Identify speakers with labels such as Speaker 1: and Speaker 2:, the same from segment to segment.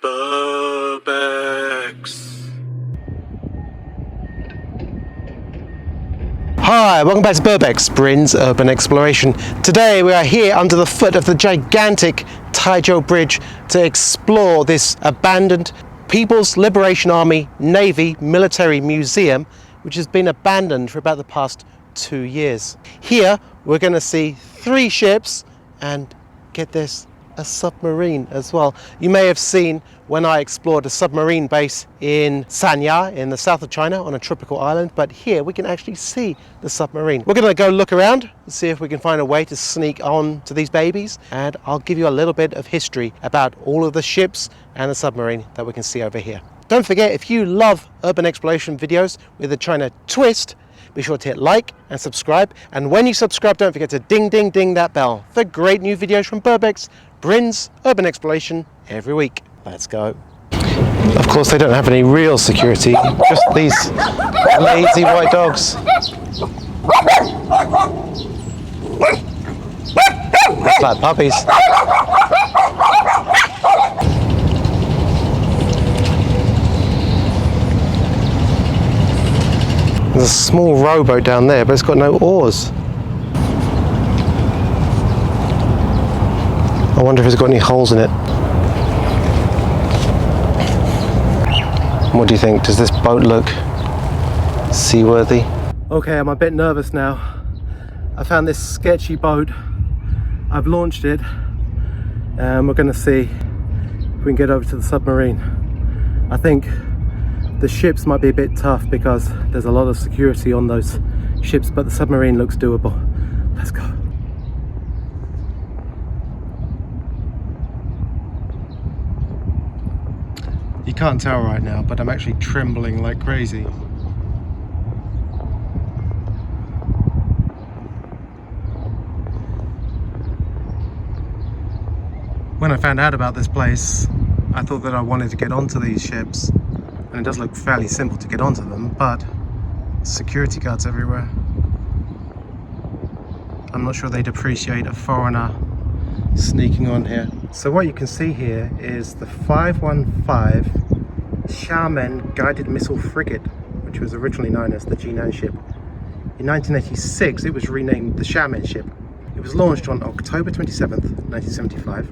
Speaker 1: Burbex.
Speaker 2: Hi, welcome back to Burbex, Brin's Urban Exploration. Today we are here under the foot of the gigantic Taizhou Bridge to explore this abandoned People's Liberation Army Navy military museum, which has been abandoned for about the past 2 years. Here we're going to see 3 ships and, get this, a submarine as well. You may have seen when I explored a submarine base in Shanghai in the south of China on a tropical island, but here we can actually see the submarine. We're going to go look around and see if we can find a way to sneak on to these babies, and I'll give you a little bit of history about all of the ships and the submarine that we can see over here. Don't forget, if you love urban exploration videos with a China twist, be sure to hit like and subscribe, and when you subscribe, don't forget to ding ding ding that bell for great new videos from Burbex, Brin's Urban Exploration, every week. Let's go. Of course, they don't have any real security, just these lazy white dogs. Looks like puppies. There's a small rowboat down there, but it's got no oars. I wonder if it's got any holes in it. What do you think? Does this boat look seaworthy? Okay, I'm a bit nervous now. I found this sketchy boat. I've launched it, and we're going to see if we can get over to the submarine. I think the ships might be a bit tough because there's a lot of security on those ships, but the submarine looks doable. Let's go. You can't tell right now, but I'm actually trembling like crazy. When I found out about this place, I thought that I wanted to get onto these ships, and it does look fairly simple to get onto them, but security guards everywhere. I'm not sure they'd appreciate a foreigner sneaking on here. So what you can see here is the 515 Xiamen guided missile frigate, which was originally known as the Jinan ship. In 1986 it was renamed the Xiamen ship. It was launched on October 27th, 1975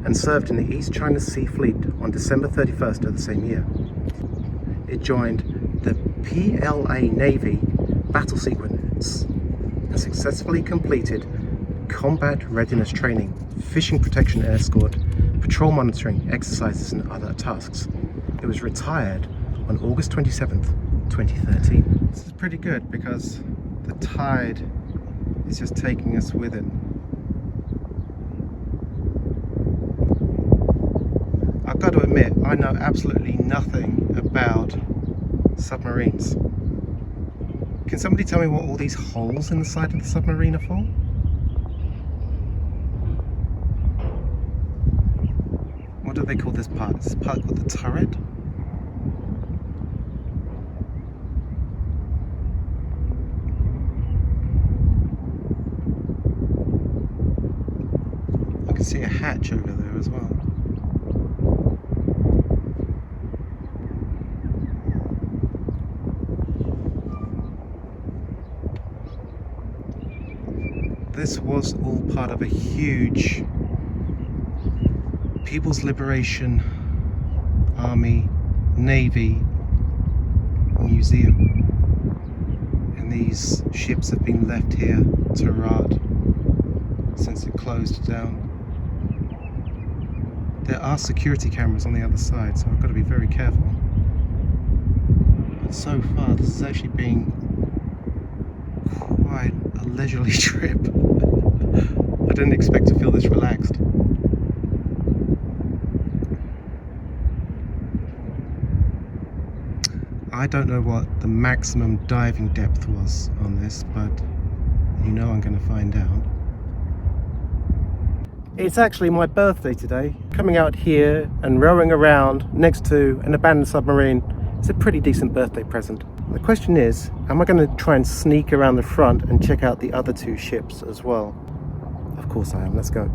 Speaker 2: and served in the East China Sea Fleet on December 31st of the same year. It joined the PLA Navy battle sequence and successfully completed combat readiness training, fishing protection escort, patrol monitoring exercises and other tasks. It was retired on August 27th, 2013. This is pretty good because the tide is just taking us with it. I've got to admit, I know absolutely nothing about submarines. Can somebody tell me what all these holes in the side of the submarine are for? What do they call this part? Is this part called the turret? I can see a hatch over there as well. This was all part of a huge People's Liberation Army Navy museum, and these ships have been left here to rot since it closed down. There are security cameras on the other side, so I've got to be very careful. But so far this is actually being quite a leisurely trip. I didn't expect to feel this relaxed. I don't know what the maximum diving depth was on this, but you know I'm going to find out. It's actually my birthday today. Coming out here and rowing around next to an abandoned submarine is a pretty decent birthday present. The question is, am I going to try and sneak around the front and check out the other 2 ships as well? Of course I am, let's go.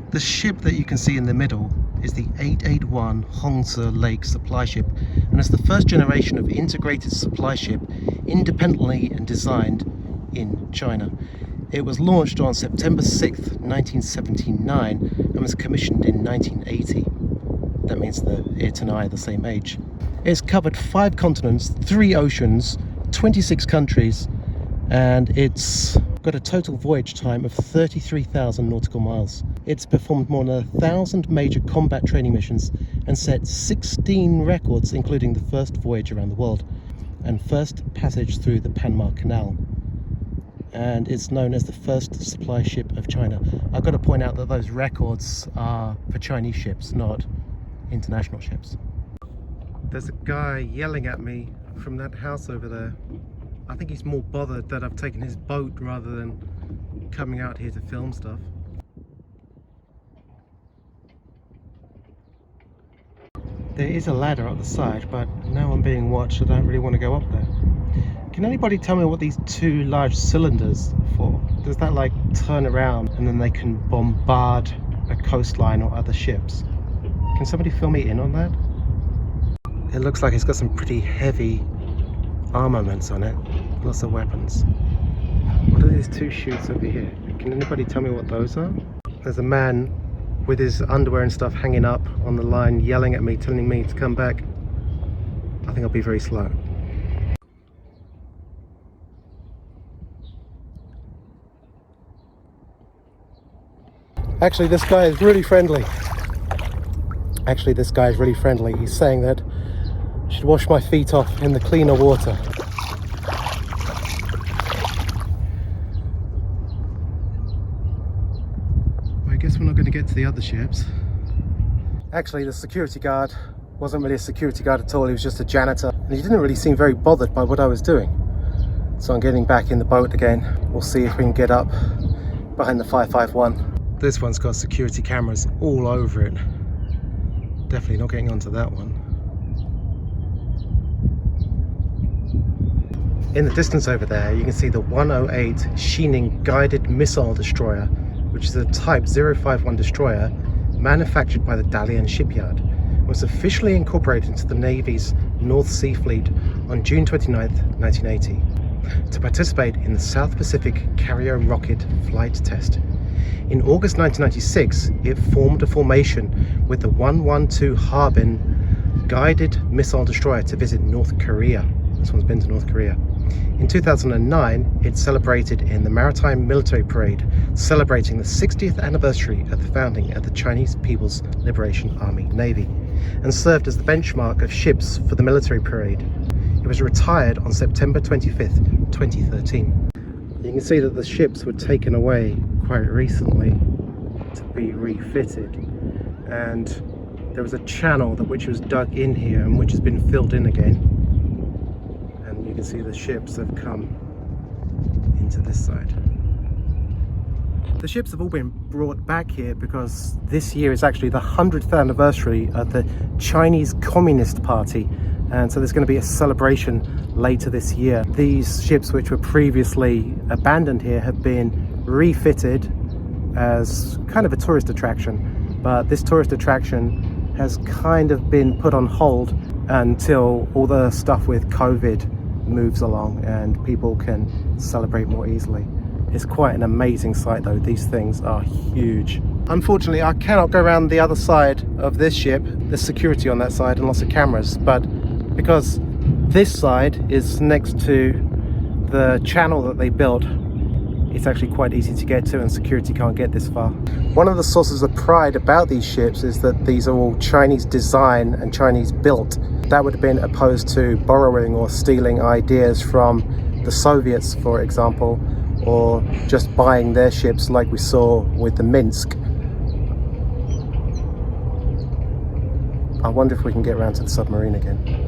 Speaker 2: The ship that you can see in the middle is the 881 Hongze Lake supply ship, and it's the first generation of integrated supply ship independently and designed in China. It was launched on September 6th, 1979 and was commissioned in 1980. That means that it and I are the same age. It's covered 5 continents, 3 oceans, 26 countries, and it's got a total voyage time of 33,000 nautical miles. It's performed more than 1,000 major combat training missions and set 16 records, including the first voyage around the world and first passage through the Panama Canal. And it's known as the first supply ship of China. I've got to point out that those records are for Chinese ships, not international ships. There's a guy yelling at me from that house over there. I think he's more bothered that I've taken his boat rather than coming out here to film stuff. There is a ladder at the side, but now I'm being watched, I don't really want to go up there. Can anybody tell me what these 2 large cylinders are for? Does that like turn around and then they can bombard a coastline or other ships? Can somebody fill me in on that? It looks like it's got some pretty heavy armaments on it, lots of weapons. What are these 2 chutes over here? Can anybody tell me what those are? There's a man with his underwear and stuff hanging up on the line, yelling at me, telling me to come back. I think I'll be very slow. Actually, this guy is really friendly. He's saying that I should wash my feet off in the cleaner water. I guess we're not going to get to the other ships. Actually, the security guard wasn't really a security guard at all. He was just a janitor, and he didn't really seem very bothered by what I was doing. So I'm getting back in the boat again. We'll see if we can get up behind the 551. This one's got security cameras all over it. Definitely not getting onto that one. In the distance over there, you can see the 108 Xining guided missile destroyer, which is a Type 051 destroyer manufactured by the Dalian shipyard. It was officially incorporated into the Navy's North Sea Fleet on June 29, 1980, to participate in the South Pacific Carrier Rocket Flight Test. In August 1996, it formed a formation with the 112 Harbin guided missile destroyer to visit North Korea. This one's been to North Korea. In 2009, it celebrated in the Maritime Military Parade, celebrating the 60th anniversary of the founding of the Chinese People's Liberation Army Navy, and served as the benchmark of ships for the military parade. It was retired on September 25th, 2013. You can see that the ships were taken away quite recently to be refitted, and there was a channel which was dug in here and which has been filled in again, and you can see the ships have come into this side. The ships have all been brought back here because this year is actually the 100th anniversary of the Chinese Communist Party, and so there's going to be a celebration later this year. These ships, which were previously abandoned here, have been refitted as kind of a tourist attraction, but this tourist attraction has kind of been put on hold until all the stuff with COVID moves along and people can celebrate more easily. It's quite an amazing sight though. These things are huge. Unfortunately, I cannot go around the other side of this ship. There's security on that side and lots of cameras, but because this side is next to the channel that they built, it's actually quite easy to get to and security can't get this far. One of the sources of pride about these ships is that these are all Chinese design and Chinese built. That would have been opposed to borrowing or stealing ideas from the Soviets, for example, or just buying their ships like we saw with the Minsk. I wonder if we can get around to the submarine again.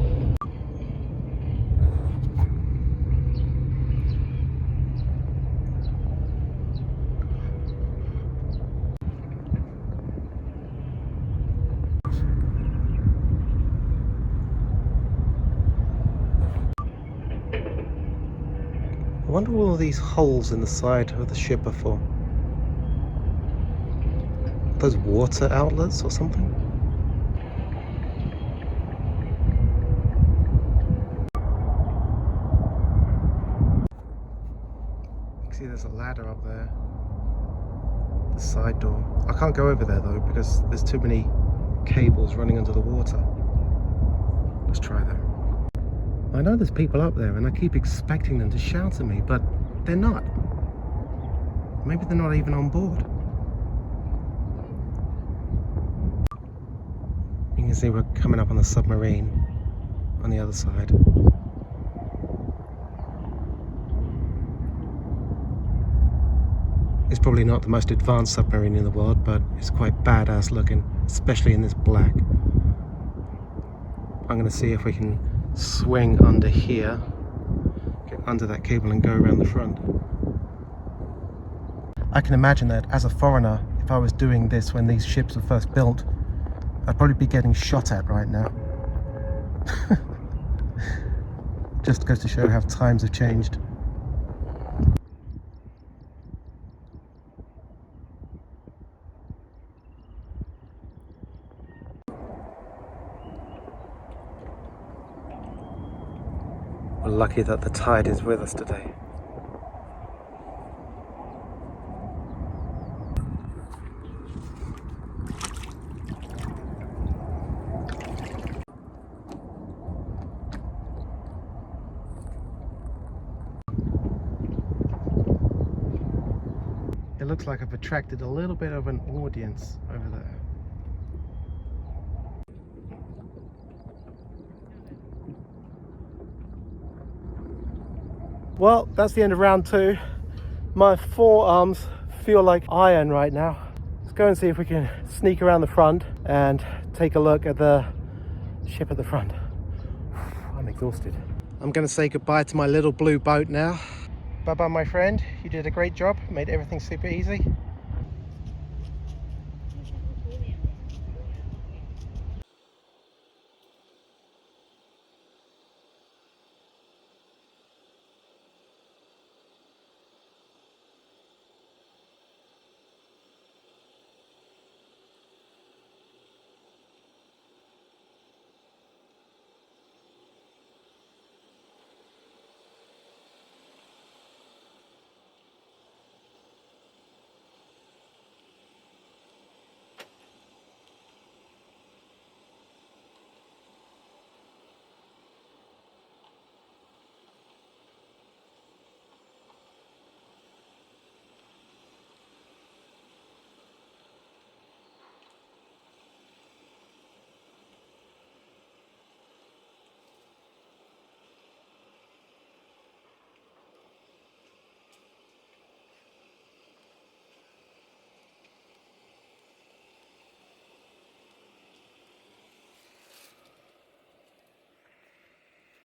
Speaker 2: I wonder what all these holes in the side of the ship are for. Are those water outlets or something? there's a ladder up there. The side door. I can't go over there though because there's too many cables running under the water. Let's try that. I know there's people up there and I keep expecting them to shout at me, but they're not. Maybe they're not even on board. You can see we're coming up on the submarine on the other side. It's probably not the most advanced submarine in the world, but it's quite badass looking, especially in this black. I'm going to see if we can swing under here, get under that cable and go around the front. I can imagine that as a foreigner, if I was doing this when these ships were first built, I'd probably be getting shot at right now. Just goes to show how times have changed. We're lucky that the tide is with us today. It looks like I've attracted a little bit of an audience over there. Well, that's the end of round 2. My forearms feel like iron right now. Let's go and see if we can sneak around the front and take a look at the ship at the front. I'm exhausted. I'm going to say goodbye to my little blue boat now. Bye bye, my friend. You did a great job, made everything super easy.